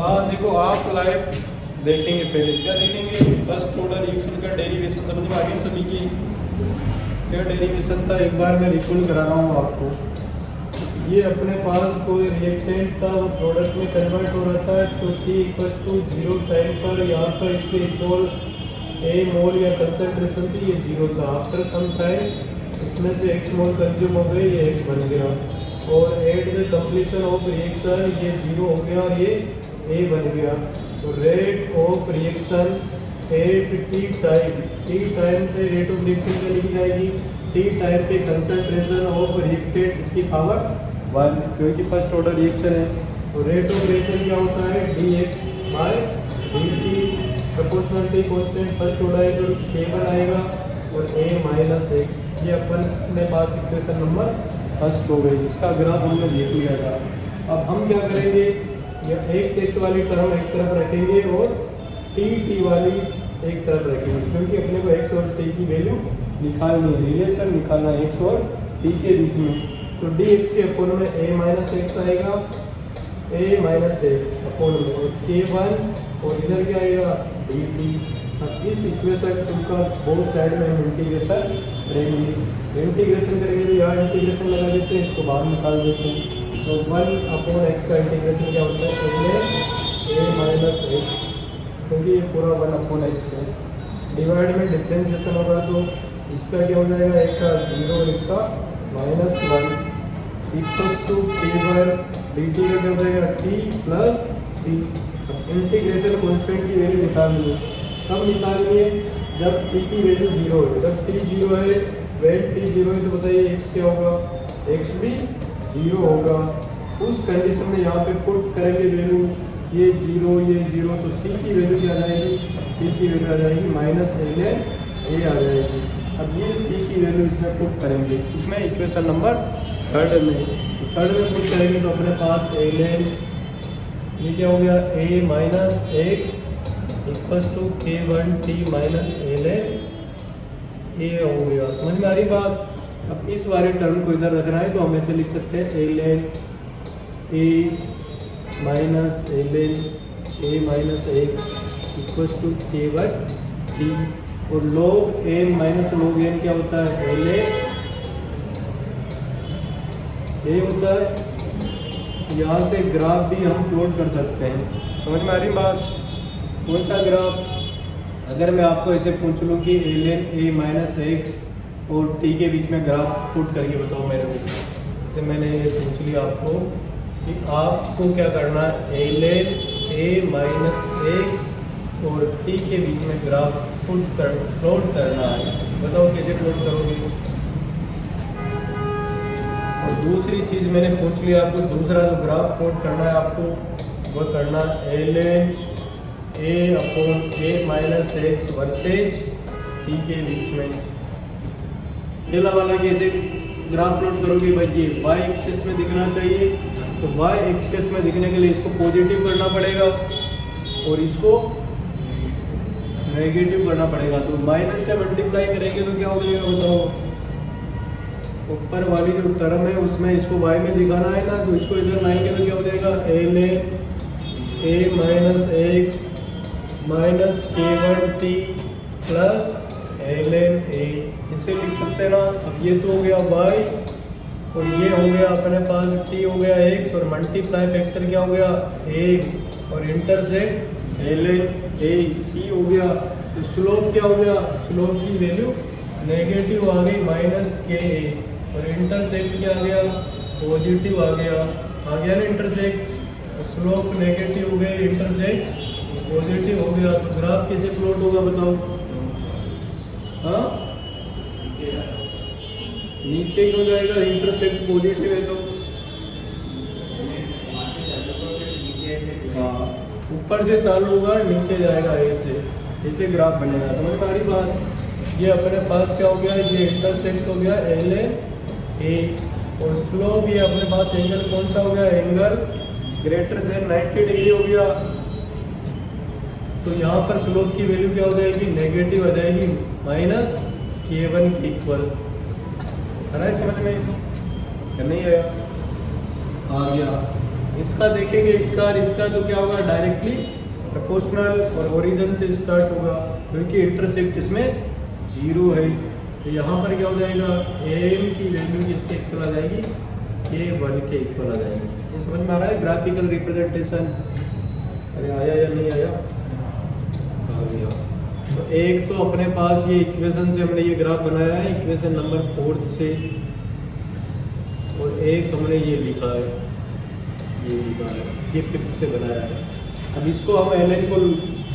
हाँ देखो आप लाइव देखेंगे, पहले क्या देखेंगे, फर्स्ट ऑर्डर इक्वेशन का डेरिवेशन समझ में आ गई सभी की। क्या डेरिवेशन था एक बार मैं रिकॉल करा रहा हूँ आपको। ये अपने पास कोई रिएक्टेंट था वो प्रोडक्ट में कन्वर्ट हो रहा था, तो T = 0 टाइम पर यहाँ पर इसके स्मॉल a मोल या कंसंट्रेशन थी, ये 0 था। आफ्टर सम टाइम इसमें से x मोल कंज्यूम हो गए, ये x बन गया। और at the completion of reaction ये 0 हो गया और ये a बन गया। तो rate of reaction at T time पे रेट ऑफ रिएक्शन क्या लिखी जाएगी, टी टाइम पे कंसंट्रेशन ऑफ रिएक्टेंट इसकी पावर 1, क्योंकि फर्स्ट ऑर्डर रिएक्शन है। तो रेट ऑफ रिएक्शन क्या होता है, dx/dt proportionality constant first order है तो k1 आएगा और a-x। ये अपन अपने पास इक्वेशन नंबर फर्स्ट हो गई, इसका ग्राफ हमने देख लिया था। अब हम क्या करेंगे, ये x वाली टर्म एक तरफ रखेंगे और t वाली एक तरफ रखेंगे, क्योंकि अपने को x और t की वैल्यू निकालनी है, रिलेशन निकालना है x और t के बीच में। तो dx के अपोन में a-x आएगा, a-x अपोन में और k1 और इधर क्या आएगा dt। अब इस इक्वेशन 2 का बोथ साइड में हम इंटीग्रेशन करेंगे। इंटीग्रेशन करेंगे तो यहाँ इंटीग्रेशन लगा देते हैं, इसको बाहर निकाल देते हैं। तो 1/x का इंटीग्रेशन क्या होता है, a-x, क्योंकि ये पूरा 1/x है। डिवाइड में डिफरेंशिएशन होगा तो इसका क्या हो जाएगा, एक का 0 और इसका -1 इक्वल्स टू k1 dt का क्या हो जाएगा t + c। इंटीग्रेशन कांस्टेंट की वैल्यू निकालनी है, कब निकालनी है, जब t की वैल्यू 0 है। जब t 0 है, when t 0 है तो बताइए x क्या होगा, x भी 0 होगा। उस कंडीशन में यहाँ पे पुट करेंगे वैल्यू, ये 0 ये 0, तो c की वैल्यू क्या आ जाएगी, c की वैल्यू आ जाएगी -ln a आ जाएगी। अब ये c की वैल्यू इसमें पुट करेंगे, इसमें इक्वेशन नंबर थर्ड में पुट करेंगे तो अपने पास ln ये क्या हो गया, a-x equals to k1t - ln a हो गया। समझ में आ रही बात। अब इस वाले टर्म को इधर रखना है तो हम ऐसे लिख सकते हैं ln a-x equals to k1t। और log m - log n क्या होता है, ln a होता है। यहाँ से ग्राफ भी हम प्लॉट कर सकते हैं। समझ में आ रही बात। कौन सा ग्राफ, अगर मैं आपको ऐसे पूछ लूँ कि ln a-x और t के बीच में ग्राफ पुट करके बताओ मेरे को, तो मैंने ये पूछ लिया आपको कि आपको क्या करना है, ln a-x और t के बीच में ग्राफ प्लॉट करना है। बताओ कैसे प्लॉट करोगे। और दूसरी चीज़ मैंने पूछ लिया आपको, दूसरा जो ग्राफ प्लॉट करना है आपको वो करना ln a/a-x वर्सेज t के बीच में। पहला वाला कैसे ग्राफ प्लॉट करोगे भाई, ये y एक्सिस में दिखना चाहिए, तो y एक्सिस में दिखने के लिए इसको पॉजिटिव करना पड़ेगा और इसको नेगेटिव करना पड़ेगा। तो माइनस से मल्टीप्लाई करेंगे तो क्या हो जाएगा बताओ, ऊपर वाली जो टर्म है उसमें इसको y में दिखाना है ना, तो इसको इधर लाएंगे तो क्या हो जाएगा, ln a-x -k1t + ln a, इसे लिख सकते हैं ना। अब ये तो हो गया y और ये हो गया अपने पास t हो गया x और मल्टीप्लाई फैक्टर क्या हो गया a और इंटरसेक्ट ln a c हो गया। तो स्लोप क्या हो गया, स्लोप की वैल्यू नेगेटिव आ गई -ka और इंटरसेक्ट क्या आ गया, पॉजिटिव आ गया ना इंटरसेक्ट। स्लोप नेगेटिव हो गए, इंटरसेक्ट पॉजिटिव हो गया। तो ग्राफ कैसे प्लॉट होगा बताओ, हाँ नीचे क्यों जाएगा, इंटरसेक्ट पॉजिटिव है तो हाँ ऊपर से चालू होगा नीचे जाएगा, ऐसे ग्राफ बनेगा। समझ में आ रही बात। ये अपने पास क्या हो गया, ये इंटरसेक्ट हो गया ln a और स्लोप ये अपने पास एंगल कौन सा हो गया, एंगल ग्रेटर देन 90 डिग्री हो गया। तो यहाँ पर स्लोप की वैल्यू क्या हो जाएगी, नेगेटिव आ जाएगी -k1 के इक्वल। है ना समझ में, नहीं आया, आ गया। इसका देखेंगे, इसका तो क्या होगा, डायरेक्टली प्रोपोर्शनल और ओरिजिन से स्टार्ट होगा क्योंकि इंटरसेक्ट इसमें 0 है। तो यहाँ पर क्या हो जाएगा, एम की वैल्यू किसके इक्वल आ जाएगी, A1 के इक्वल आ जाएगी। ये समझ में आ रहा है ग्राफिकल रिप्रेजेंटेशन? अरे आया या नहीं आया? आ गया। तो एक तो अपने पास ये इक्वेशन से हमने ये ग्राफ बनाया है, इक्वेशन नंबर 4 से, और एक हमने ये लिखा है, ये 5th से बनाया है। अब इसको हम ln को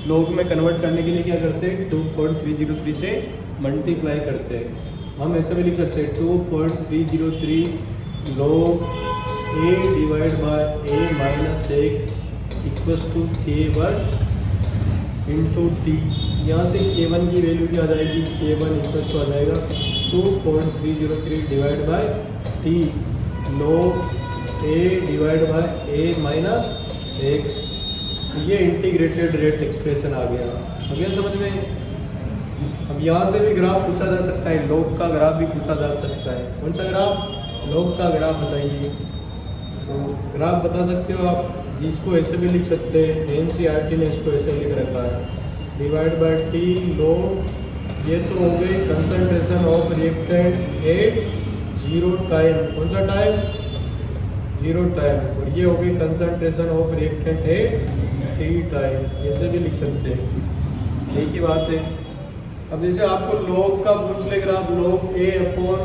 log में कन्वर्ट करने के लिए क्या करते हैं, 2.303 से मल्टीप्लाई करते हैं। हम ऐसे भी लिख सकते हैं 2.303 log a divide by a minus 1 equals to k1 into T. यहाँ से k1 की वैल्यू क्या आ जाएगी, k1 इक्वल्स टू आ जाएगा 2.303 divide bye T log a divide by a minus x। ये इंटीग्रेटेड रेट एक्सप्रेशन आ गया। अब ये समझ में। अब यहाँ से भी ग्राफ पूछा जा सकता है, log का ग्राफ भी पूछा जा सकता है। कौन सा ग्राफ, log का ग्राफ बताइए। तो ग्राफ बता सकते हो आप, इसको ऐसे भी लिख सकते हैं, NCERT ने इसको ऐसे लिख रखा है, डिवाइड बाय टी log, ये तो हो गई concentration of reactant eight 0 time. कौन सा टाइम, 0 टाइम। और ये हो गई concentration of reactant at T time. ऐसे भी लिख सकते हैं, एक ही बात है। अब जैसे आपको log का पूछ ले graph, log a upon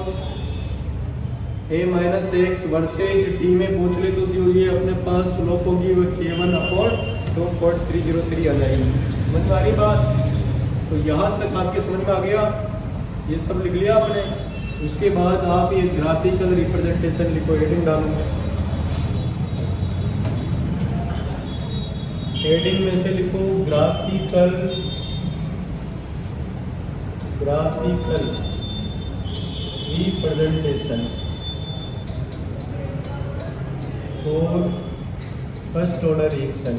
a minus x versus T में पूछ ले तो जो ये अपने पास स्लोप होगी वो k1 अपॉन 2.303 आ जाएगी। समझ में आ रही बात? तो यहाँ तक आपके समझ में आ गया, ये सब लिख लिया आपने। उसके बाद आप ये ग्राफिकल रिप्रेजेंटेशन लिखो, हेडिंग डालो। हेडिंग में से लिखो graphical representation for first order reaction,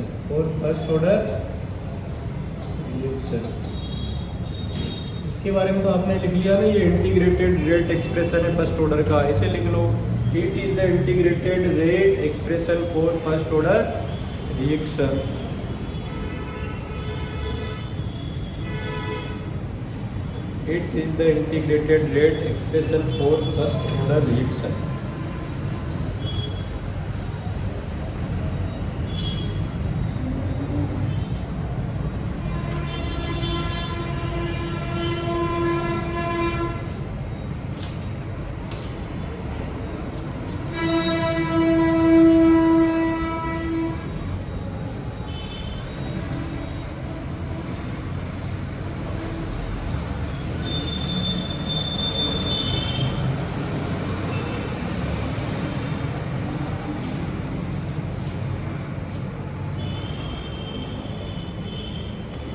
इसके बारे में तो आपने लिख लिया ना, ये इंटीग्रेटेड रेट एक्सप्रेशन है फर्स्ट ऑर्डर का, इसे लिख लो। It is the integrated rate expression for first order reaction. It is the integrated rate expression for first order reaction.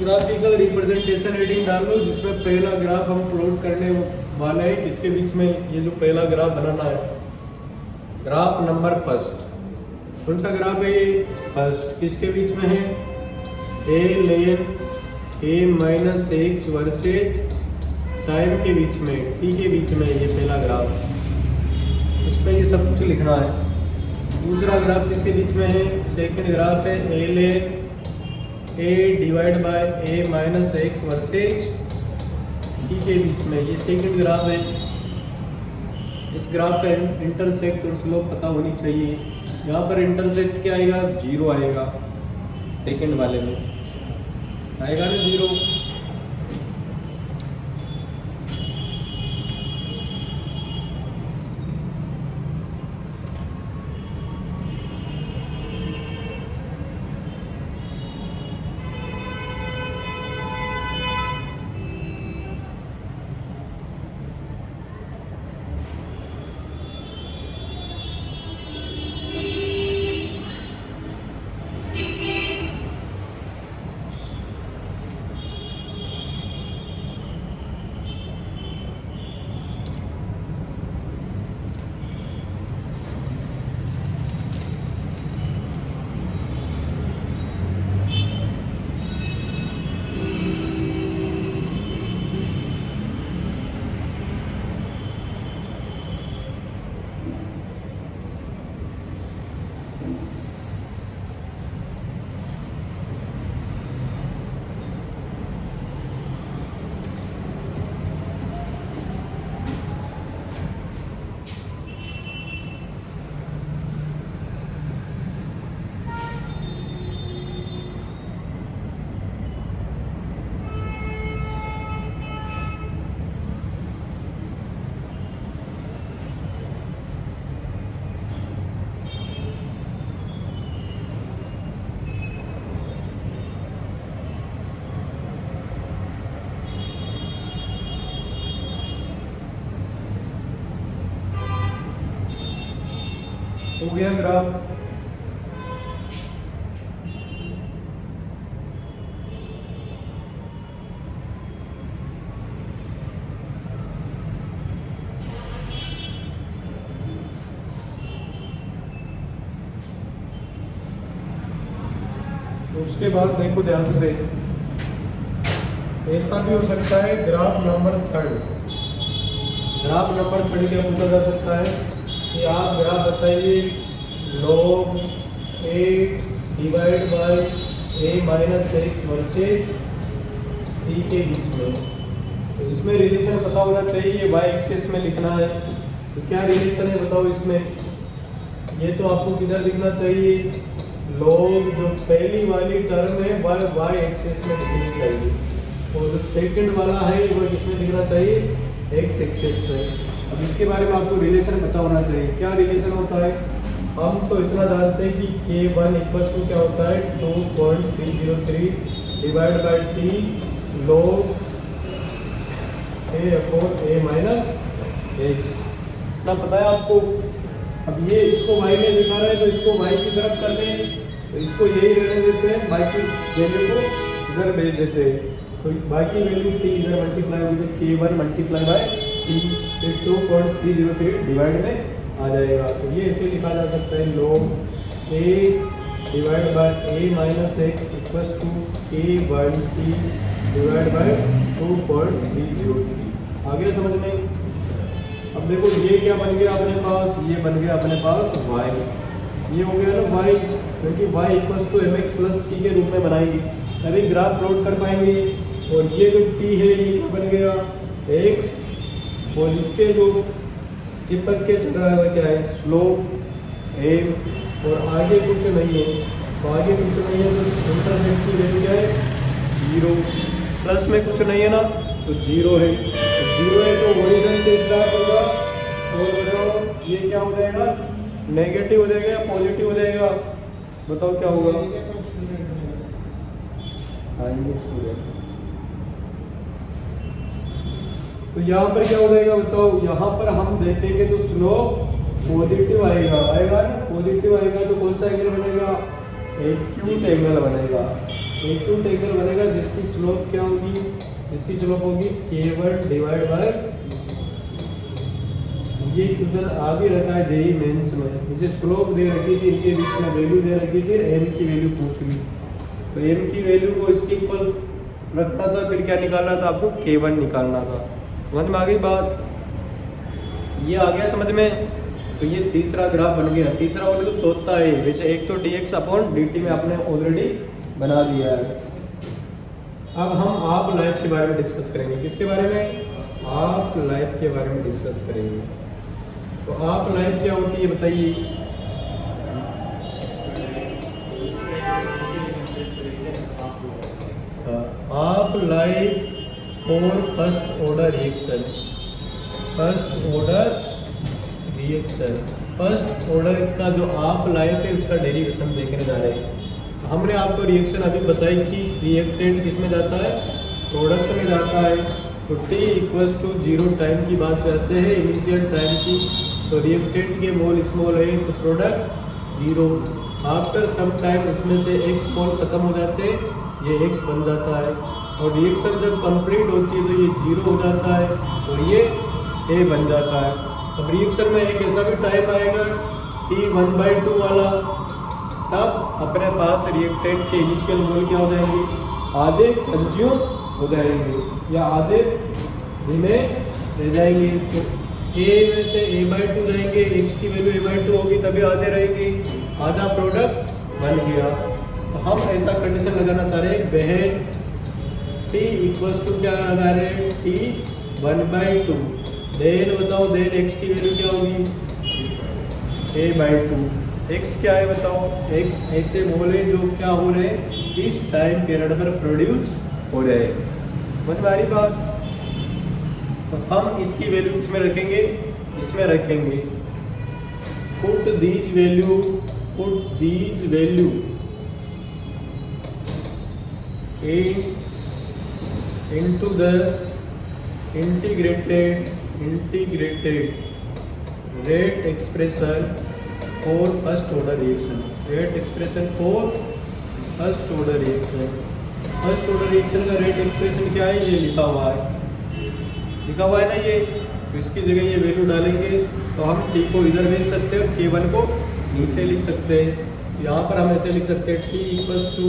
Graphical representation heading डाल लो, जिसमें पहला ग्राफ हम प्लॉट करने वाले हैं। किसके बीच में, ये जो पहला ग्राफ बनाना है, ग्राफ नंबर फर्स्ट। कौन सा ग्राफ है ये, फर्स्ट। किसके बीच में है, a ln A minus x versus time के बीच में, टी के बीच में, ये पहला ग्राफ। इसमें ये सब कुछ लिखना है। दूसरा ग्राफ किसके बीच में है, सेकंड ग्राफ है a ln a divide by a minus x versus t के बीच में, ये सेकंड ग्राफ है। इस ग्राफ का इंटरसेक्ट और स्लोप पता होनी चाहिए। यहाँ पर इंटरसेक्ट क्या आएगा, 0 आएगा, सेकंड वाले में आएगा ना 0। हो गया ग्राफ। उसके बाद देखो ध्यान से, ऐसा भी हो सकता है ग्राफ नंबर 3। ग्राफ नंबर 3 क्या पूछा जा सकता है कि आप ग्राफ बताइए log a divide by a minus x versus t के बीच में। तो इसमें रिलेशन पता होना चाहिए, y एक्सिस में लिखना है। तो क्या रिलेशन है बताओ इसमें? ये तो आपको किधर लिखना चाहिए, log जो पहली वाली टर्म है वह y एक्सिस में लिखनी चाहिए, और जो सेकंड वाला है वो किसमें दिखना चाहिए, x एक्सिस में। अब इसके बारे में आपको रिलेशन पता होना चाहिए। क्या रिलेशन होता है? हम तो इतना जानते हैं कि k1 इक्वल्स टू क्या होता है 2.303 divide bye t log a upon a minus x, ना पता है आपको। अब ये इसको y में दिखा रहा है तो इसको y की तरफ कर दें, तो इसको यही रहने देते हैं, y की वैल्यू को इधर भेज देते हैं। तो y की वैल्यू t इधर मल्टीप्लाई होगी, k1 मल्टीप्लाई बाय t, फिर 2.303 डिवाइड में आ जाएगा। तो ये ऐसे लिखा जा सकता है log a divide by a minus x equals to k1 t divide by 2.303। आ गया समझ में? अब देखो ये क्या बन गया अपने पास, ये बन गया अपने पास y, ये हो गया ना y, क्योंकि y equals to mx plus c के रूप में बनाएंगे तभी ग्राफ प्लॉट कर पाएंगे। और ये जो t है ये क्या बन गया x, और इसके जो चिपक के चल रहा है वो क्या है स्लोप a, और आगे कुछ नहीं है। तो आगे कुछ नहीं है तो इंटरसेप्ट की वैल्यू क्या है 0, प्लस में कुछ नहीं है ना तो 0 है। तो 0 है तो ओरिजिन से स्टार्ट होगा, और बताओ ये क्या हो जाएगा, नेगेटिव हो जाएगा या पॉजिटिव हो जाएगा? बताओ क्या होगा? तो यहाँ पर क्या हो जाएगा बताओ? यहाँ पर हम देखेंगे तो स्लोप पॉजिटिव आएगा, आएगा ना पॉजिटिव आएगा तो कौन सा एंगल बनेगा, एक्यूट एंगल बनेगा। एक्यूट एंगल बनेगा जिसकी स्लोप क्या होगी, जिसकी स्लोप होगी k1 डिवाइड बाय, ये क्वेश्चन आ भी रखा है जेई मेंस में, इसे स्लोप दे रखी थी, इनके बीच में वैल्यू दे रखी थी, m की वैल्यू पूछ ली, तो m की वैल्यू को इसके इक्वल रखना था, फिर क्या निकालना था आपको, k1 निकालना था। समझ में आ गई बात? ये आ गया समझ में? तो ये तीसरा ग्राफ बन गया। तीसरा बोले तो चौथा है, वैसे एक तो dx अपॉन dt में आपने ऑलरेडी बना दिया है। अब हम आप लाइफ के बारे में डिस्कस करेंगे। किसके बारे में? आप लाइफ के बारे में डिस्कस करेंगे। तो आप लाइफ क्या होती है बताइए? आप life for first order reaction, first order reaction, first order का जो आप लाइफ है उसका डेरिवेशन देखने जा रहे हैं। हमने आपको रिएक्शन अभी बताई कि रिएक्टेंट किस में जाता है, प्रोडक्ट में जाता है। तो t इक्वल्स टू 0 टाइम की बात करते हैं, इनिशियल टाइम की। तो रिएक्टेंट के मोल स्मॉल है तो प्रोडक्ट 0। आफ्टर सम टाइम इसमें से x मोल खत्म हो जाते हैं, ये x बन जाता है। और रिएक्शन जब कंप्लीट होती है तो ये 0 हो जाता है और ये a बन जाता है। अब रिएक्शन में एक ऐसा भी टाइम आएगा t1/2 वाला, तब अपने पास रिएक्टेंट के इनिशियल मोल क्या हो जाएंगे, आधे कंज्यूम हो जाएंगे या आधे रिमेन रह जाएंगे। तो a में से a/2 जाएंगे, x की वैल्यू a/2 होगी तभी आधे रहेंगे, आधा प्रोडक्ट बन गया। तो हम ऐसा कंडीशन लगाना चाह रहे हैं, वह t इक्वल्स टू क्या लगा रहे हैं, t1/2। देन बताओ, देन x की वैल्यू क्या होगी, a/2। x क्या है बताओ? x ऐसे मोल है जो क्या हो रहे हैं, इस टाइम पीरियड पर प्रोड्यूस हो रहे हैं। समझ में आ रही बात? तो हम इसकी वैल्यू इसमें रखेंगे, इसमें रखेंगे। Put these value, put these value into the integrated rate expression for first order reaction, rate expression for first order reaction. First order reaction का रेट एक्सप्रेशन क्या है, ये लिखा हुआ है ना ये। तो इसकी जगह ये वैल्यू डालेंगे तो हम टी को इधर भेज सकते हैं, K1 को नीचे लिख सकते हैं। यहाँ पर हम ऐसे लिख सकते हैं T equals to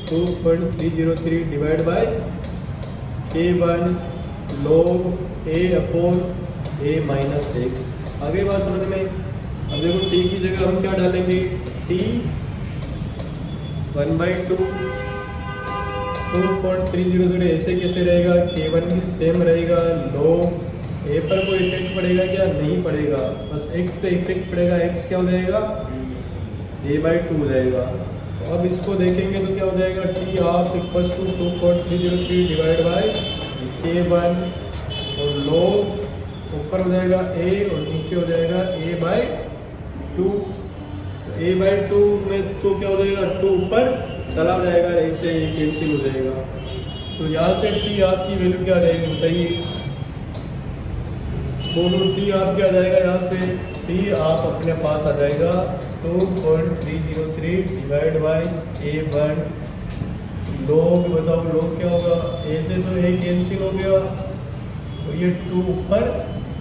2.303 divide by K1 log A upon A minus x. आगे बात समझ में। अब देखो T की जगह हम क्या डालेंगे, T 1/2 2.303 ऐसे कैसे रहेगा, K1 भी सेम रहेगा, log A पर कोई इफेक्ट पड़ेगा क्या, नहीं पड़ेगा, बस x पे इफेक्ट पड़ेगा। x क्या हो जाएगा, A/2 हो जाएगा। तो अब इसको देखेंगे तो क्या हो जाएगा, T of equals to 2.303 divide by K1 और log ऊपर हो जाएगा A और नीचे हो जाएगा A/2। A/2 में तो क्या हो जाएगा, 2 ऊपर चला जाएगा, ऐसे ये कैंसिल हो जाएगा। तो यहाँ से T आपकी वैल्यू क्या आ जाएगी बताइए, दोनों T आप क्या आ जाएगा, यहाँ से T आप अपने पास आ जाएगा 2.303 डिवाइड बाय A1 log, बताओ log क्या होगा, A से तो A कैंसिल हो गया और ये 2 ऊपर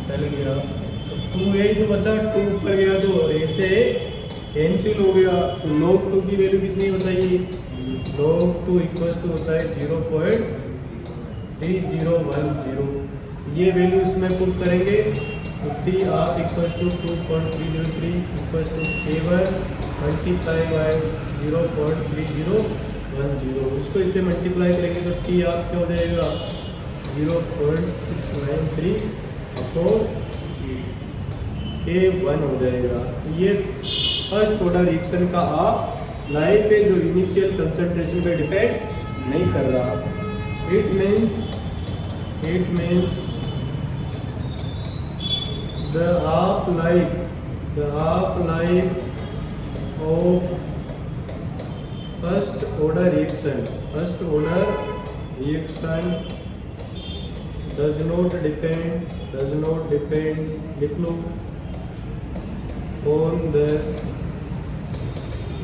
चल गया, तो 2A तो बचा, 2 ऊपर गया तो A से कैंसिल हो गया। तो log 2 की वैल्यू कितनी बताइए, log 2 इक्वल्स टू होता है 0.3010। ये वैल्यू इसमें पुट करेंगे तो T of equals to 2.303 equals to K1 multiply by 0.3010। इसको इससे मल्टीप्लाई करेंगे तो T ऑफ क्या हो जाएगा, 0.693 अपॉन K1 हो जाएगा। ये फर्स्ट ऑर्डर रिएक्शन का आप लाइन पे जो इनिशियल कंसंट्रेशन पे डिपेंड नहीं कर रहा। It means the half life of first order reaction does not depend लिख लो on the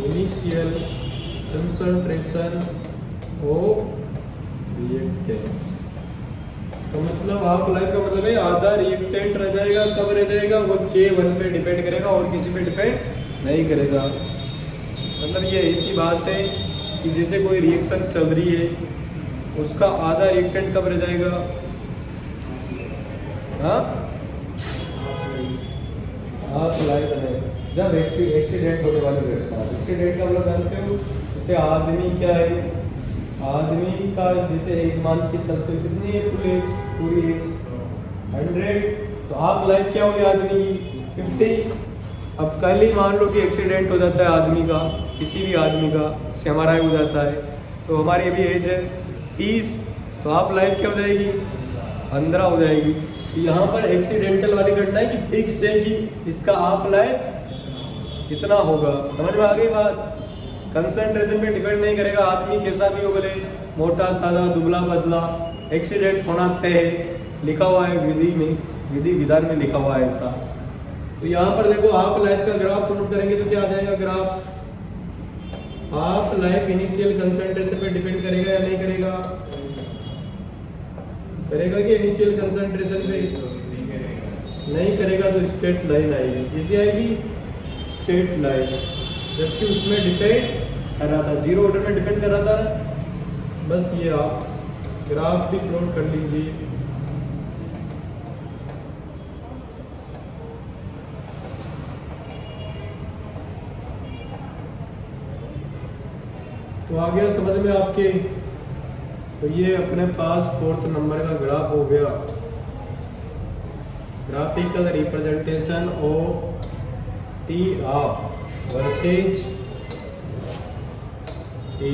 initial concentration of reactant। तो मतलब हाफ लाइफ का मतलब है आधा रिएक्टेंट रह जाएगा, कब रह जाएगा, वो K1 पे डिपेंड करेगा और किसी पे डिपेंड नहीं करेगा। मतलब ये ऐसी बात है कि जैसे कोई रिएक्शन चल रही है, उसका आधा रिएक्टेंट कब रह जाएगा, हाँ हाफ लाइफ में जब एक्सीडेंट होने वाली घटना। एक्सीडेंट का मतलब जानते हो, जैसे आदमी क्या है, आदमी का जैसे एज मान के चलते कितनी है, पूरी एज 100, तो हाफ लाइफ क्या होगी आदमी की 50। अब कल ही मान लो कि एक्सीडेंट हो जाता है आदमी का, किसी भी आदमी का, से हमारा हो जाता है, तो हमारी अभी एज है 30, तो हाफ लाइफ क्या हो जाएगी 15 हो जाएगी। तो यहाँ पर एक्सीडेंटल वाली घटना है कि फिक्स है कि इसका हाफ लाइफ इतना होगा। समझ में आ गई बात। कंसंट्रेशन पे डिपेंड नहीं करेगा, आदमी कैसा भी हो, बोले मोटा ताजा दुबला पतला, एक्सीडेंट होना तय है, लिखा हुआ है विधि विधान में लिखा हुआ है ऐसा। तो यहाँ पर देखो हाफ लाइफ का ग्राफ प्लॉट करेंगे तो क्या आ जाएगा graph, half life initial concentration पे डिपेंड करेगा या नहीं करेगा, करेगा कि इनिशियल कंसंट्रेशन पे नहीं करेगा, तो स्ट्रेट लाइन आएगी, कैसी आएगी, स्ट्रेट लाइन, जबकि उसमें डिपेंड कर रहा था, जीरो ऑर्डर में डिपेंड कर रहा था ना। बस ये आप ग्राफ भी प्लॉट कर लीजिए। तो आ गया समझ में आपके। तो ये अपने पास 4th नंबर का ग्राफ हो गया, graphical representation of T of versus A.